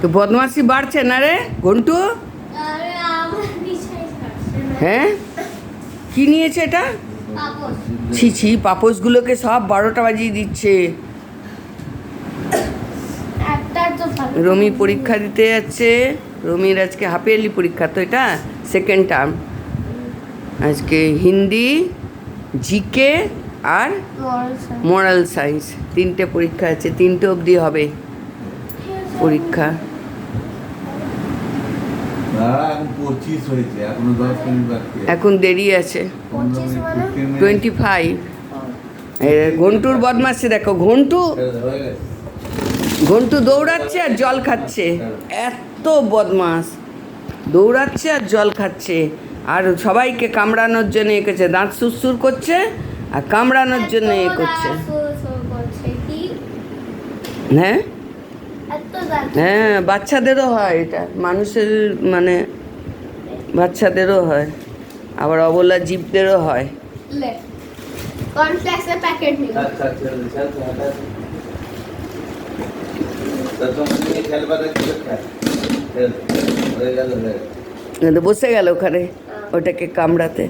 তো বদমাশি বাড়ছে না রে ঘন্টু? হ্যাঁ, কি নিয়েছে এটা? ছি ছি, পাপোশগুলোকে সব 12টা বাজিয়ে দিচ্ছে। রমি পরীক্ষা দিতে যাচ্ছে। রমির আজকে হাফ ইয়ারলি পরীক্ষা, তো এটা সেকেন্ড টার্ম। আজকে হিন্দি, জিকে আর মোরাল সায়েন্স 3টে পরীক্ষা আছে। 3টে অবধি হবে পরীক্ষা। এখন দেরি আছে, 25। ঘন্টুর বদমাশি দেখো, ঘন্টু দৌড়াচ্ছে আর জল খাচ্ছে। এত বদমাস, দৌড়াচ্ছে আর জল খাচ্ছে, আর সবাইকে কামড়ানোর জন্য এ করছে, দাঁত সুরসুর করছে আর কামড়ানোর জন্য এ করছে। হ্যাঁ হ্যাঁ, বাচ্চাদেরও হয় এটা, মানুষের মানে বাচ্চাদেরও হয়, আবার অবলা জীবদেরও হয়। বসে গেল ওখানে ওটাকে কামড়াতে।